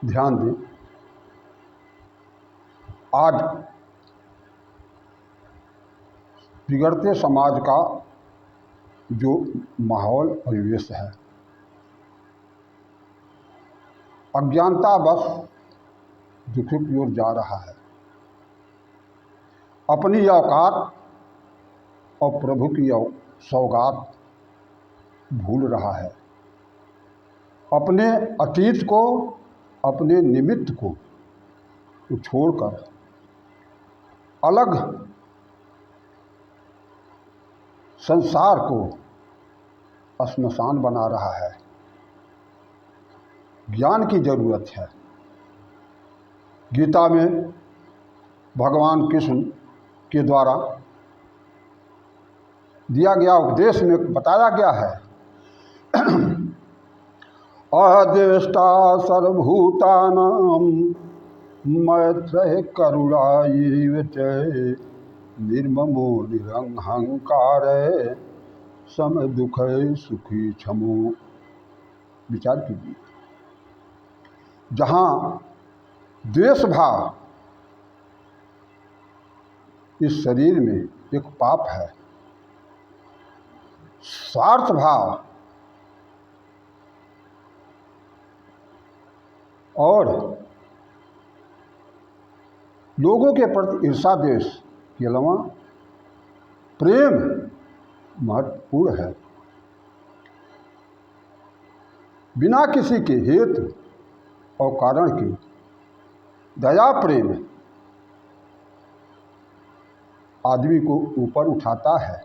ध्यान दें। आज बिगड़ते समाज का जो माहौल परिवेश है, अज्ञानतावश दुख की ओर जा रहा है। अपनी औकात और प्रभु की सौगात भूल रहा है। अपने अतीत को, अपने निमित्त को छोड़कर अलग संसार को श्मशान बना रहा है। ज्ञान की जरूरत है। गीता में भगवान कृष्ण के द्वारा दिया गया उपदेश में बताया गया है, अद्वेष्टा सर्वभूतानां मैत्रेयः करुणायैव च निर्ममो निरहंकारः समदुःखः सुखी क्षमो। विचार कीजिए, जहाँ द्वेष भाव इस शरीर में एक पाप है, स्वार्थ भाव और लोगों के प्रति ईर्षा द्वेष के अलावा प्रेम महत्वपूर्ण है। बिना किसी के हेतु और कारण के दया प्रेम आदमी को ऊपर उठाता है।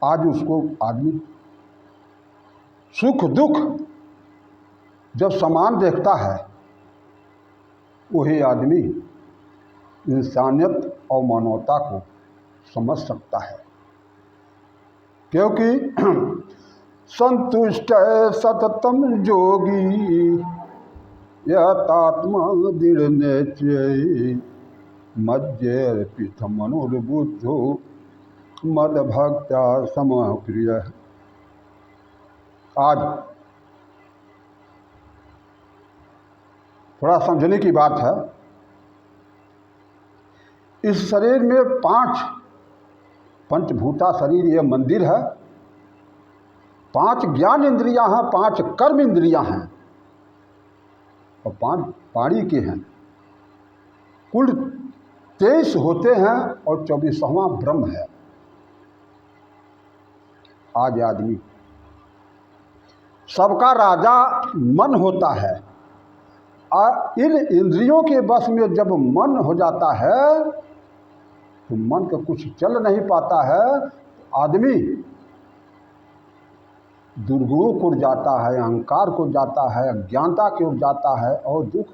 आज उसको आदमी सुख दुख जब समान देखता है, वही आदमी इंसानियत और मानवता को समझ सकता है। क्योंकि संतुष्ट सततम योगी यतात्मा दृढ़ निश्चय मज्जैर्पित मनोर्बुद्धो मद भक्त्या समः प्रिय। आज थोड़ा समझने की बात है। इस शरीर में 5 पंचभूता शरीर, ये मंदिर है। 5 ज्ञान इंद्रियां हैं, 5 कर्म इंद्रियां हैं और 5 वाणी के हैं। कुल 23 होते हैं और 24वां ब्रह्म है। आज आदमी सबका राजा मन होता है। इन इंद्रियों के बस में जब मन हो जाता है तो मन का कुछ चल नहीं पाता है। आदमी दुर्गुणों को जाता है, अहंकार को जाता है, अज्ञानता की ओर जाता है और दुख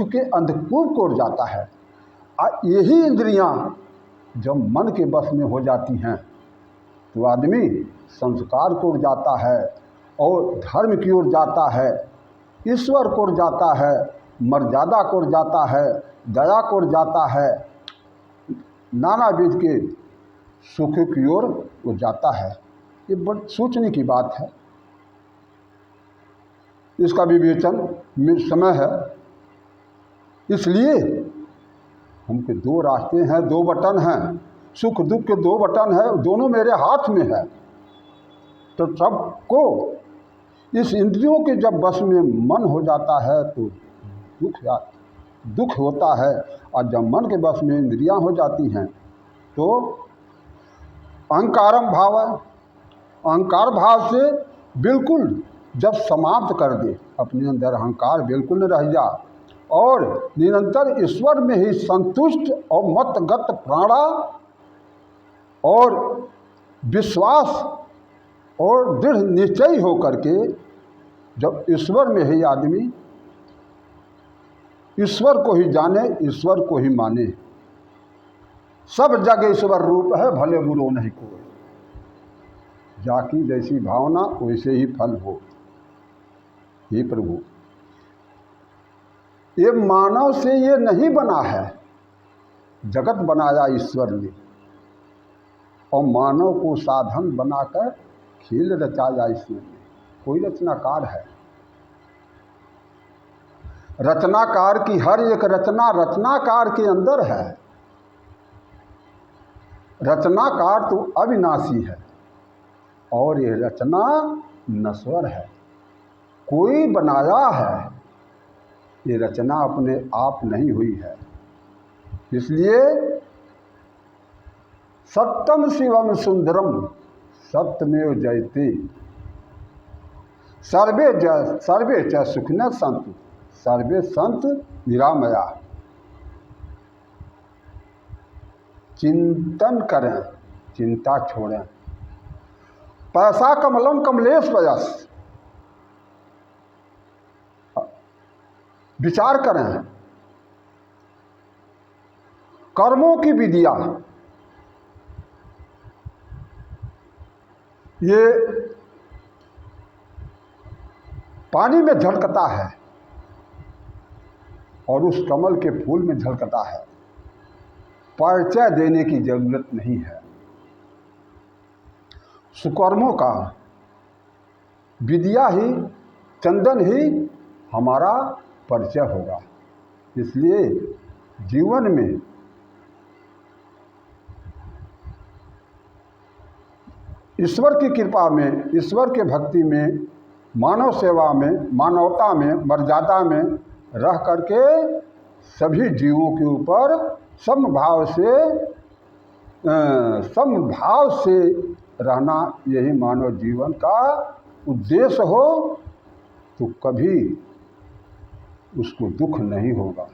के अंधकूप को ओर जाता है। यही इंद्रियां जब मन के बस में हो जाती हैं तो आदमी संस्कार को ओर जाता है और धर्म की ओर जाता है, ईश्वर को ओर जाता है, मर्यादा को ओर जाता है, दया को ओर जाता है, नानाविध के सुख की ओर वो जाता है। ये बड़ी सोचने की बात है। इसका विवेचन समय है। इसलिए हमके 2 रास्ते हैं, 2 बटन हैं। सुख दुख के 2 बटन है, दोनों मेरे हाथ में है। तो सबको इस इंद्रियों के जब बस में मन हो जाता है तो दुख होता है, और जब मन के बस में इंद्रियां हो जाती हैं तो अहंकारम भाव है। अहंकार भाव से बिल्कुल जब समाप्त कर दे, अपने अंदर अहंकार बिल्कुल न रह जा और निरंतर ईश्वर में ही संतुष्ट और मतगत प्राणा और विश्वास और दृढ़ निश्चय हो करके जब ईश्वर में ही आदमी ईश्वर को ही जाने, ईश्वर को ही माने। सब जग ईश्वर रूप है, भले बुरो नहीं कोई। जाकी जैसी भावना वैसे ही फल हो। हे प्रभु, ये मानव से ये नहीं बना है, जगत बनाया ईश्वर ने और मानव को साधन बनाकर खेल रचाया ईश्वर ने। कोई रचनाकार है। रचनाकार की हर एक रचना रचनाकार के अंदर है। रचनाकार तो अविनाशी है और ये रचना नश्वर है। कोई बनाया है, ये रचना अपने आप नहीं हुई है। इसलिए सत्यम शिवम सुंदरम सत्यमेव जयते, सर्वे च सुखिनः सन्तु, सर्वे संत निरामया। चिंतन करें, चिंता छोड़ें। पैसा कमलम कमलेश पयस, विचार करें। कर्मों की विधिया, ये पानी में झलकता है और उस कमल के फूल में झलकता है। परिचय देने की जरूरत नहीं है। सुकर्मों का विद्या ही, चंदन ही हमारा परिचय होगा। इसलिए जीवन में ईश्वर की कृपा में, ईश्वर के भक्ति में, मानव सेवा में, मानवता में, मर्यादा में रह करके सभी जीवों के ऊपर समभाव से रहना, यही मानव जीवन का उद्देश्य हो तो कभी उसको दुख नहीं होगा।